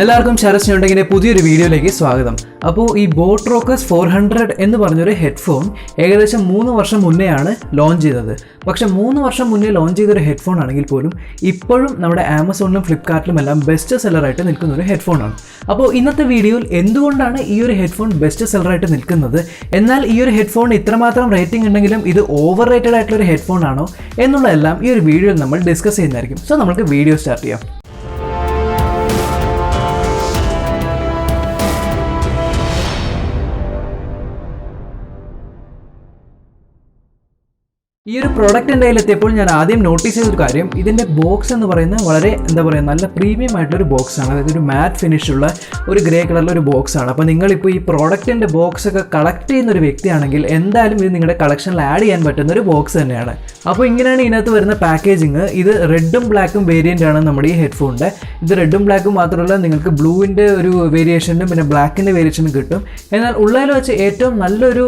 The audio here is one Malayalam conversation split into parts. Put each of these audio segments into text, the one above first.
എല്ലാവർക്കും ശരസ്നുണ്ടെങ്കിൻ്റെ പുതിയൊരു വീഡിയോയിലേക്ക് സ്വാഗതം. അപ്പോൾ ഈ ബോട്ട് റോക്കേഴ്സ് 400 എന്ന് പറഞ്ഞൊരു ഹെഡ്ഫോൺ ഏകദേശം 3 വർഷം മുന്നെയാണ് ലോഞ്ച് ചെയ്തത്. പക്ഷേ 3 വർഷം മുന്നേ ലോഞ്ച് ചെയ്തൊരു ഹെഡ്ഫോൺ ആണെങ്കിൽ പോലും ഇപ്പോഴും നമ്മുടെ ആമസോണിലും ഫ്ലിപ്കാർട്ടിലും എല്ലാം ബെസ്റ്റ് സെല്ലറായിട്ട് നിൽക്കുന്ന ഒരു ഹെഡ്ഫോണാണ്. അപ്പോൾ ഇന്നത്തെ വീഡിയോയിൽ എന്തുകൊണ്ടാണ് ഈ ഒരു ഹെഡ്ഫോൺ ബെസ്റ്റ് സെല്ലറായിട്ട് നിൽക്കുന്നത്, എന്നാൽ ഈ ഒരു ഹെഡ്ഫോൺ ഇത്രമാത്രം റേറ്റിംഗ് ഉണ്ടെങ്കിലും ഇത് ഓവർ റേറ്റഡ് ആയിട്ടുള്ളൊരു ഹെഡ്ഫോൺ ആണോ എന്നുള്ളതെല്ലാം ഈ ഒരു വീഡിയോയിൽ നമ്മൾ ഡിസ്കസ് ചെയ്യുന്നതായിരിക്കും. സോ നമുക്ക് വീഡിയോ സ്റ്റാർട്ട് ചെയ്യാം. ഈ ഒരു പ്രോഡക്റ്റ് എൻ്റെ കയ്യിലെത്തിയപ്പോൾ ഞാൻ ആദ്യം നോട്ടീസ് ചെയ്തൊരു കാര്യം, ഇതിൻ്റെ ബോക്സ് എന്ന് പറയുന്നത് വളരെ നല്ല പ്രീമിയം ആയിട്ടൊരു ബോക്സാണ്. അതായത് ഒരു മാറ്റ് ഫിനിഷുള്ള ഒരു ഗ്രേ കളറിലൊരു ബോക്സാണ്. അപ്പോൾ നിങ്ങളിപ്പോൾ ഈ പ്രോഡക്റ്റിൻ്റെ ബോക്സൊക്കെ കളക്ട് ചെയ്യുന്ന ഒരു വ്യക്തിയാണെങ്കിൽ എന്തായാലും ഇത് നിങ്ങളുടെ കളക്ഷനിൽ ആഡ് ചെയ്യാൻ പറ്റുന്ന ഒരു ബോക്സ് തന്നെയാണ്. അപ്പോൾ ഇങ്ങനെയാണ് ഇതിനകത്ത് വരുന്ന പാക്കേജിങ്. ഇത് റെഡും ബ്ലാക്കും വേരിയൻ്റ് ആണ് നമ്മുടെ ഈ ഹെഡ്ഫോണിൻ്റെ. ഇത് റെഡും ബ്ലാക്കും മാത്രമല്ല, നിങ്ങൾക്ക് ബ്ലൂവിൻ്റെ ഒരു വേരിയേഷനും പിന്നെ ബ്ലാക്കിൻ്റെ വേരിയേഷനും കിട്ടും. എന്നാൽ ഉള്ളതിൽ വെച്ച് ഏറ്റവും നല്ലൊരു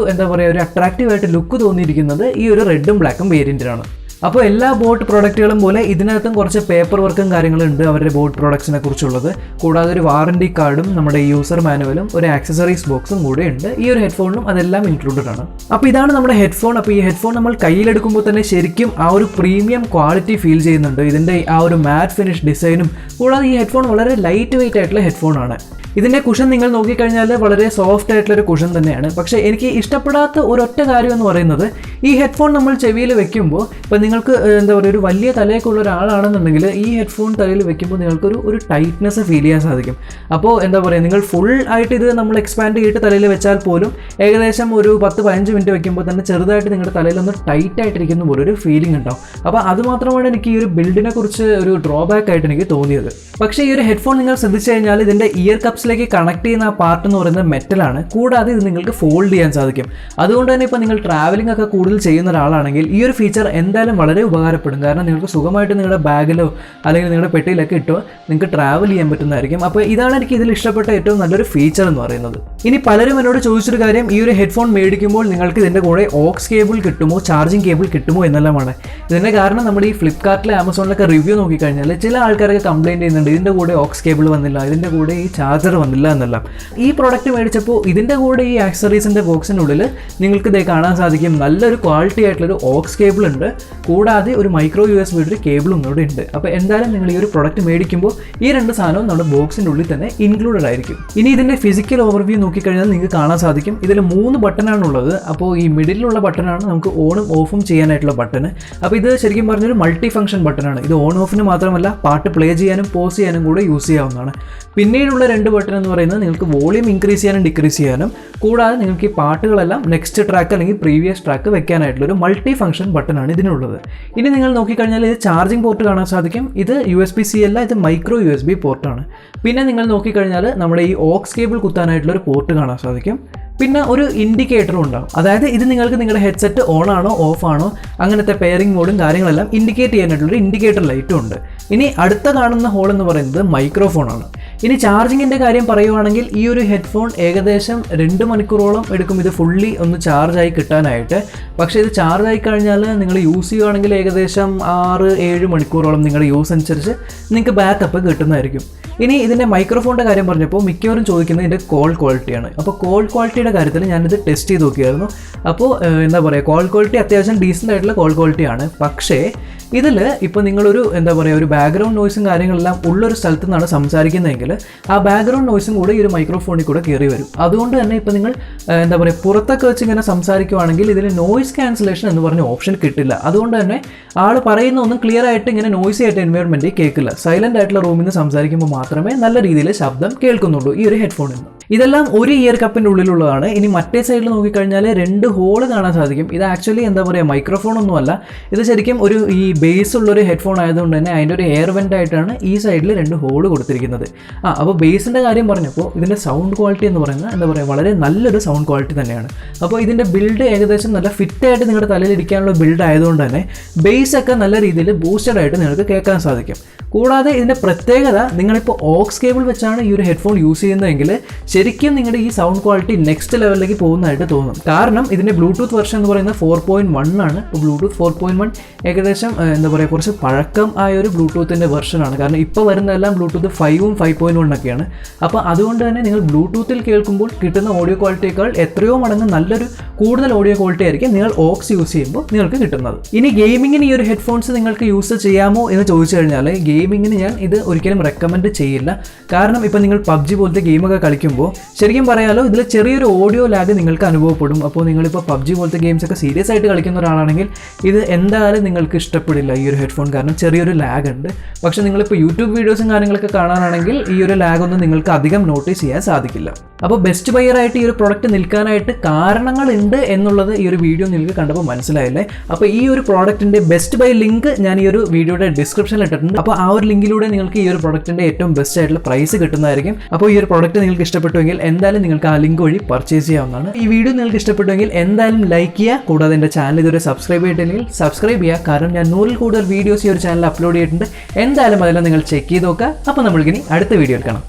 ഒരു അട്രാക്റ്റീവായിട്ട് ലുക്ക് തോന്നിയിരിക്കുന്നത് ഈ ഒരു റെഡും ബ്ലാക്കും വേരിയന്റിലാണ്. അപ്പോൾ എല്ലാ ബോട്ട് പ്രോഡക്റ്റുകളും പോലെ ഇതിനകത്തും കുറച്ച് പേപ്പർ വർക്കും കാര്യങ്ങളും ഉണ്ട് അവരുടെ ബോട്ട് പ്രോഡക്ട്സിനെ കുറിച്ചുള്ളത്. കൂടാതെ ഒരു വാറണ്ടി കാർഡും നമ്മുടെ യൂസർ മാനുവലും ഒരു ആക്സസറീസ് ബോക്സും കൂടെ ഉണ്ട്. ഈ ഒരു ഹെഡ്ഫോണിനും അതെല്ലാം ഇൻക്ലൂഡഡ് ആണ്. അപ്പോൾ ഇതാണ് നമ്മുടെ ഹെഡ്ഫോൺ. അപ്പോൾ ഈ ഹെഡ്ഫോൺ നമ്മൾ കയ്യിലെടുക്കുമ്പോൾ തന്നെ ശരിക്കും ആ ഒരു പ്രീമിയം ക്വാളിറ്റി ഫീൽ ചെയ്യുന്നുണ്ട്. ഇതിൻ്റെ ആ ഒരു മാറ്റ് ഫിനിഷ് ഡിസൈനും കൂടാതെ ഈ ഹെഡ്ഫോൺ വളരെ ലൈറ്റ് വെയിറ്റ് ആയിട്ടുള്ള ഹെഡ്ഫോണാണ്. ഇതിൻ്റെ കുഷൻ നിങ്ങൾ നോക്കിക്കഴിഞ്ഞാൽ വളരെ സോഫ്റ്റ് ആയിട്ടുള്ളൊരു കുഷൻ തന്നെയാണ്. പക്ഷേ എനിക്ക് ഇഷ്ടപ്പെടാത്ത ഒരൊറ്റ കാര്യം എന്ന് പറയുന്നത്, ഈ ഹെഡ്ഫോൺ നമ്മൾ ചെവിയിൽ വെക്കുമ്പോൾ ഇപ്പോൾ നിങ്ങൾക്ക് ഒരു വലിയ തലയൊക്കെയുള്ള ഒരാളാണെന്നുണ്ടെങ്കിൽ ഈ ഹെഡ്ഫോൺ തലയിൽ വെക്കുമ്പോൾ നിങ്ങൾക്കൊരു ടൈറ്റ്നെസ് ഫീൽ ചെയ്യാൻ സാധിക്കും. അപ്പോൾ നിങ്ങൾ ഫുൾ ആയിട്ട് ഇത് നമ്മൾ എക്സ്പാൻഡ് ചെയ്തിട്ട് തലയിൽ വെച്ചാൽ പോലും ഏകദേശം ഒരു 10-15 മിനിറ്റ് വെക്കുമ്പോൾ തന്നെ ചെറുതായിട്ട് നിങ്ങളുടെ തലയിലൊന്ന് ടൈറ്റ് ആയിട്ടിരിക്കുന്ന പോലെ ഒരു ഫീലിംഗ് ഉണ്ടാവും. അപ്പോൾ അതുമാത്രമാണ് എനിക്ക് ഈ ഒരു ബിൽഡിനെ കുറിച്ച് ഒരു ഡ്രോബാക്ക് ആയിട്ട് എനിക്ക് തോന്നിയത്. പക്ഷേ ഈ ഒരു ഹെഡ്ഫോൺ നിങ്ങൾ ശ്രദ്ധിച്ചു കഴിഞ്ഞാൽ ഇതിൻ്റെ ഇയർ കപ്സിലേക്ക് കണക്ട് ചെയ്യുന്ന ആ പാർട്ട് എന്ന് പറയുന്നത് മെറ്റലാണ്. കൂടാതെ ഇത് നിങ്ങൾക്ക് ഫോൾഡ് ചെയ്യാൻ സാധിക്കും. അതുകൊണ്ട് തന്നെ ഇപ്പോൾ നിങ്ങൾ ട്രാവലിംഗ് ഒക്കെ കൂടുതൽ ചെയ്യുന്ന ഒരാളാണെങ്കിൽ ഈ ഒരു ഫീച്ചർ എന്തായാലും വളരെ ഉപകാരപ്പെടും. കാരണം നിങ്ങൾക്ക് സുഖമായിട്ട് നിങ്ങളുടെ ബാഗിലോ അല്ലെങ്കിൽ നിങ്ങളുടെ പെട്ടിയിലൊക്കെ ഇട്ടോ നിങ്ങൾക്ക് ട്രാവൽ ചെയ്യാൻ പറ്റുന്നതായിരിക്കും. അപ്പോൾ ഇതാണ് എനിക്ക് ഇതിൽ ഇഷ്ടപ്പെട്ട ഏറ്റവും നല്ലൊരു ഫീച്ചർ എന്ന് പറയുന്നത്. ഇനി പലരും എന്നോട് ചോദിച്ചൊരു കാര്യം, ഈ ഒരു ഹെഡ്ഫോൺ മേടിക്കുമ്പോൾ നിങ്ങൾക്ക് ഇതിൻ്റെ കൂടെ ഓക്സ് കേബിൾ കിട്ടുമോ, ചാർജിങ് കേബിൾ കിട്ടുമോ എന്നെല്ലാമാണ്. ഇതിൻ്റെ കാരണം നമ്മൾ ഈ ഫ്ലിപ്കാർട്ടിലെ ആമസോണിലൊക്കെ റിവ്യൂ നോക്കിക്കഴിഞ്ഞാൽ ചില ആൾക്കാരൊക്കെ കംപ്ലയിൻറ്റ് ചെയ്യുന്നുണ്ട്, ഇതിൻ്റെ കൂടെ ഓക്സ് കേബിൾ വന്നില്ല, ഇതിൻ്റെ കൂടെ ഈ ചാർജർ വന്നില്ല എന്നെല്ലാം. ഈ പ്രോഡക്റ്റ് മേടിച്ചപ്പോൾ ഇതിൻ്റെ കൂടെ ഈ ആക്സസറീസിൻ്റെ ബോക്സിനുള്ളിൽ നിങ്ങൾക്ക് ഇത് കാണാൻ സാധിക്കും നല്ലൊരു ക്വാളിറ്റി ആയിട്ടുള്ളൊരു ഓക്സ് കേബിൾ ഉണ്ട്. കൂടാതെ ഒരു മൈക്രോ USB ഒരു കേബിളും കൂടെ ഉണ്ട്. അപ്പോൾ എന്തായാലും നിങ്ങൾ ഈ ഒരു പ്രോഡക്റ്റ് മേടിക്കുമ്പോൾ ഈ 2 സാധനവും നമ്മുടെ ബോക്സിൻ്റെ ഉള്ളിൽ തന്നെ ഇൻക്ലൂഡഡ് ആയിരിക്കും. ഇനി ഇതിൻ്റെ ഫിസിക്കൽ ഓവർവ്യൂ നോക്കിക്കഴിഞ്ഞാൽ നിങ്ങൾക്ക് കാണാൻ സാധിക്കും ഇതിൽ 3 ബട്ടണാണുള്ളത്. അപ്പോൾ ഈ മിഡിലുള്ള ബട്ടണാണ് നമുക്ക് ഓണും ഓഫും ചെയ്യാനായിട്ടുള്ള ബട്ടൺ. അപ്പോൾ ഇത് ശരിക്കും പറഞ്ഞൊരു മൾട്ടി ഫംഗ്ഷൻ ബട്ടണാണ്. ഇത് ഓൺ ഓഫിന് മാത്രമല്ല പാട്ട് പ്ലേ ചെയ്യാനും പോസ് ചെയ്യാനും കൂടെ യൂസ് ചെയ്യാവുന്നതാണ്. പിന്നീടുള്ള 2 ബട്ടൺ എന്ന് പറയുന്നത് നിങ്ങൾക്ക് വോളിയം ഇൻക്രീസ് ചെയ്യാനും ഡിക്രീസ് ചെയ്യാനും, കൂടാതെ നിങ്ങൾക്ക് ഈ പാട്ടുകളെല്ലാം നെക്സ്റ്റ് ട്രാക്ക് അല്ലെങ്കിൽ പ്രീവിയസ് ട്രാക്ക് വെക്കാനായിട്ടുള്ള ഒരു മൾട്ടി ഫംഗ്ഷൻ ബട്ടണാണ് ഇതിനുള്ളത്. ഇനി നിങ്ങൾ നോക്കിക്കഴിഞ്ഞാൽ ഇത് ചാർജിങ് പോർട്ട് കാണാൻ സാധിക്കും. ഇത് USB-C അല്ല, ഇത് മൈക്രോ USB പോർട്ടാണ്. പിന്നെ നിങ്ങൾ നോക്കിക്കഴിഞ്ഞാൽ നമ്മുടെ ഈ ഓക്സ് കേബിൾ കുത്താനായിട്ടുള്ള ഒരു പോർട്ട് കാണാൻ സാധിക്കും. പിന്നെ ഒരു ഇൻഡിക്കേറ്ററും ഉണ്ടാവും. അതായത് ഇത് നിങ്ങൾക്ക് നിങ്ങളുടെ ഹെഡ്സെറ്റ് ഓൺ ആണോ ഓഫ് ആണോ അങ്ങനത്തെ പെയറിംഗ് മോഡും കാര്യങ്ങളെല്ലാം ഇൻഡിക്കേറ്റ് ചെയ്യാനായിട്ടുള്ളൊരു ഇൻഡിക്കേറ്റർ ലൈറ്റും ഉണ്ട്. ഇനി അടുത്ത കാണുന്ന ഹോൾ എന്ന് പറയുന്നത് മൈക്രോഫോണാണ്. ഇനി ചാർജിങ്ങിൻ്റെ കാര്യം പറയുവാണെങ്കിൽ ഈ ഒരു ഹെഡ്ഫോൺ ഏകദേശം 2 മണിക്കൂറോളം എടുക്കും ഇത് ഫുള്ളി ഒന്ന് ചാർജായി കിട്ടാനായിട്ട്. പക്ഷേ ഇത് ചാർജായി കഴിഞ്ഞാൽ നിങ്ങൾ യൂസ് ചെയ്യുകയാണെങ്കിൽ ഏകദേശം 6-7 മണിക്കൂറോളം നിങ്ങളുടെ യൂസ് അനുസരിച്ച് നിങ്ങൾക്ക് ബാക്കപ്പ് കിട്ടുന്നതായിരിക്കും. ഇനി ഇതിൻ്റെ മൈക്രോഫോണിൻ്റെ കാര്യം പറഞ്ഞപ്പോൾ മിക്കവരും ചോദിക്കുന്നത് ഇതിൻ്റെ കോൾ ക്വാളിറ്റിയാണ്. അപ്പോൾ കോൾ ക്വാളിറ്റിയുടെ കാര്യത്തിൽ ഞാനിത് ടെസ്റ്റ് ചെയ്ത് നോക്കിയായിരുന്നു. അപ്പോൾ കോൾ ക്വാളിറ്റി അത്യാവശ്യം ഡീസൻ്റ് ആയിട്ടുള്ള കോൾ ക്വാളിറ്റിയാണ്. പക്ഷേ ഇതിൽ ഇപ്പോൾ നിങ്ങളൊരു ഒരു ബാക്ക്ഗ്രൗണ്ട് നോയ്സും കാര്യങ്ങളെല്ലാം ഉള്ളൊരു സ്ഥലത്തു നിന്നാണ് സംസാരിക്കുന്നതെങ്കിൽ ആ ബാക്ക്ഗ്രൗണ്ട് നോയ്സും കൂടെ ഈ ഒരു മൈക്രോഫോണിൽ കൂടെ കയറി വരും. അതുകൊണ്ട് തന്നെ ഇപ്പോൾ നിങ്ങൾ പുറത്തൊക്കെ വെച്ച് ഇങ്ങനെ സംസാരിക്കുവാണെങ്കിൽ ഇതിൽ നോയ്സ് ക്യാൻസലേഷൻ എന്ന് പറഞ്ഞ ഓപ്ഷൻ കിട്ടില്ല. അതുകൊണ്ട് തന്നെ ആൾ പറയുന്ന ഒന്നും ക്ലിയർ ആയിട്ട് ഇങ്ങനെ നോയ്സി ആയിട്ട് എൻവയോൺമെൻറ്റിൽ കേൾക്കില്ല. സൈലൻ്റ് ആയിട്ടുള്ള റൂമിൽ നിന്ന് സംസാരിക്കുമ്പോൾ മാത്രമേ നല്ല രീതിയിൽ ശബ്ദം കേൾക്കുന്നുള്ളൂ ഈ ഒരു ഹെഡ്ഫോണിൽ നിന്ന്. ഇതെല്ലാം ഒരു ഇയർ കപ്പിൻ്റെ ഉള്ളിലുള്ളതാണ്. ഇനി മറ്റേ സൈഡിൽ നോക്കിക്കഴിഞ്ഞാൽ 2 ഹോള് കാണാൻ സാധിക്കും. ഇത് ആക്ച്വലി മൈക്രോഫോൺ ഒന്നുമല്ല, ഇത് ശരിക്കും ഈ ബേസ് ഉള്ളൊരു ഹെഡ്ഫോൺ ആയതുകൊണ്ട് തന്നെ അതിൻ്റെ ഒരു എയർ വെൻ്റ് ആയിട്ടാണ് ഈ സൈഡിൽ 2 ഹോള് കൊടുത്തിരിക്കുന്നത്. അപ്പോൾ ബേസിൻ്റെ കാര്യം പറഞ്ഞപ്പോൾ ഇതിൻ്റെ സൗണ്ട് ക്വാളിറ്റി എന്ന് പറയുന്നത് വളരെ നല്ലൊരു സൗണ്ട് ക്വാളിറ്റി തന്നെയാണ്. അപ്പോൾ ഇതിൻ്റെ ബിൽഡ് ഏകദേശം നല്ല ഫിറ്റായിട്ട് നിങ്ങളുടെ തലയിൽ ഇരിക്കാനുള്ള ബിൽഡ് ആയതുകൊണ്ട് തന്നെ ബേസൊക്കെ നല്ല രീതിയിൽ ബൂസ്റ്റഡ് ആയിട്ട് നിങ്ങൾക്ക് കേൾക്കാൻ സാധിക്കും. കൂടാതെ ഇതിൻ്റെ പ്രത്യേകത, നിങ്ങളിപ്പോൾ ഓക്സ് കേബിൾ വെച്ചാണ് ഈ ഒരു ഹെഡ്ഫോൺ യൂസ് ചെയ്യുന്നതെങ്കിൽ ശരിക്കും നിങ്ങളുടെ ഈ സൗണ്ട് ക്വാളിറ്റി നെക്സ്റ്റ് ലെവലിലേക്ക് പോകുന്നതായിട്ട് തോന്നും. കാരണം ഇതിൻ്റെ ബ്ലൂടൂത്ത് വെർഷൻ എന്ന് പറയുന്നത് 4.1 ആണ്. ഇപ്പോൾ ബ്ലൂടൂത്ത് 4.1 ഏകദേശം എന്താ പറയുക കുറച്ച് പഴക്കം ആയ ഒരു ബ്ലൂടൂത്തിൻ്റെ വെർഷനാണ്. കാരണം ഇപ്പോൾ വരുന്നതെല്ലാം ബ്ലൂടൂത്ത് 5ഉം 5.1 ഒക്കെയാണ്. അപ്പോൾ അതുകൊണ്ട് തന്നെ നിങ്ങൾ ബ്ലൂടൂത്തിൽ കേൾക്കുമ്പോൾ കിട്ടുന്ന ഓഡിയോ ക്വാളിറ്റിയേക്കാൾ എത്രയോ മടങ്ങ് നല്ലൊരു കൂടുതൽ ഓഡിയോ ക്വാളിറ്റി ആയിരിക്കും നിങ്ങൾ ഓക്സ് യൂസ് ചെയ്യുമ്പോൾ നിങ്ങൾക്ക് കിട്ടുന്നത്. ഇനി ഗെയിമിങ്ങിന് ഈ ഒരു ഹെഡ്ഫോൺസ് നിങ്ങൾക്ക് യൂസ് ചെയ്യാമോ എന്ന് ചോദിച്ചു കഴിഞ്ഞാൽ ഗെയിമിങ്ങിന് ഞാൻ ഇത് ഒരിക്കലും റെക്കമെൻഡ് ചെയ്യില്ല. കാരണം ഇപ്പോൾ നിങ്ങൾ PUBG പോലത്തെ ഗെയിമൊക്കെ കളിക്കുമ്പോൾ ശരിക്കും പറയാലോ ഇതിൽ ചെറിയൊരു ഓഡിയോ ലാഗ് നിങ്ങൾക്ക് അനുഭവപ്പെടും. അപ്പോൾ നിങ്ങളിപ്പോൾ PUBG പോലത്തെ ഗെയിംസൊക്കെ സീരിയസ് ആയിട്ട് കളിക്കുന്ന ഒരാളാണെങ്കിൽ ഇത് എന്തായാലും നിങ്ങൾക്ക് ഇഷ്ടപ്പെടില്ല ഈ ഒരു ഹെഡ്ഫോൺ, കാരണം ചെറിയൊരു ലാഗ് ഉണ്ട്. പക്ഷേ നിങ്ങളിപ്പോൾ യൂട്യൂബ് വീഡിയോസും കാര്യങ്ങളൊക്കെ കാണാനാണെങ്കിൽ ഈ ഒരു ലാഗ് ഒന്നും നിങ്ങൾക്ക് അധികം നോട്ടീസ് ചെയ്യാൻ സാധിക്കില്ല. അപ്പോൾ ബെസ്റ്റ് ബയറായിട്ട് ഈ ഒരു പ്രൊഡക്റ്റ് നിൽക്കാനായിട്ട് കാരണങ്ങളുണ്ട് എന്നുള്ളത് ഈ ഒരു വീഡിയോ നിങ്ങൾക്ക് കണ്ടപ്പോൾ മനസ്സിലായില്ലേ. അപ്പോൾ ഈ ഒരു പ്രോഡക്റ്റിൻ്റെ ബെസ്റ്റ് ബൈ ലിങ്ക് ഞാൻ ഈ ഒരു വീഡിയോയുടെ ഡിസ്ക്രിപ്ഷനിൽ ഇട്ടിട്ടുണ്ട്. അപ്പോൾ ആ ഒരു ലിങ്കിലൂടെ നിങ്ങൾക്ക് ഈ ഒരു പ്രൊഡക്റ്റിൻ്റെ ഏറ്റവും ബെസ്റ്റ് ആയിട്ടുള്ള പ്രൈസ് കിട്ടുന്നതായിരിക്കും. അപ്പോൾ ഈ ഒരു പ്രൊഡക്റ്റ് നിങ്ങൾക്ക് ഇഷ്ടപ്പെട്ടുവെങ്കിൽ എന്തായാലും നിങ്ങൾക്ക് ആ ലിങ്ക് വഴി പർച്ചേസ് ചെയ്യാവുന്നതാണ്. ഈ വീഡിയോ നിങ്ങൾക്ക് ഇഷ്ടപ്പെട്ടുവെങ്കിൽ എന്തായാലും ലൈക്ക് ചെയ്യുക. കൂടാതെ എൻ്റെ ചാനൽ ഇതുവരെ സബ്സ്ക്രൈബ് ചെയ്തിട്ടില്ലെങ്കിൽ സബ്സ്ക്രൈബ് ചെയ്യുക. കാരണം ഞാൻ 100ൽ കൂടുതൽ വീഡിയോസ് ഈ ഒരു ചാനൽ അപ്ലോഡ് ചെയ്തിട്ടുണ്ട്. എന്തായാലും അതെല്ലാം നിങ്ങൾ ചെക്ക് ചെയ്ത് നോക്കുക. അപ്പോൾ നമ്മൾക്കിനി അടുത്ത വീഡിയോയിൽ കാണാം.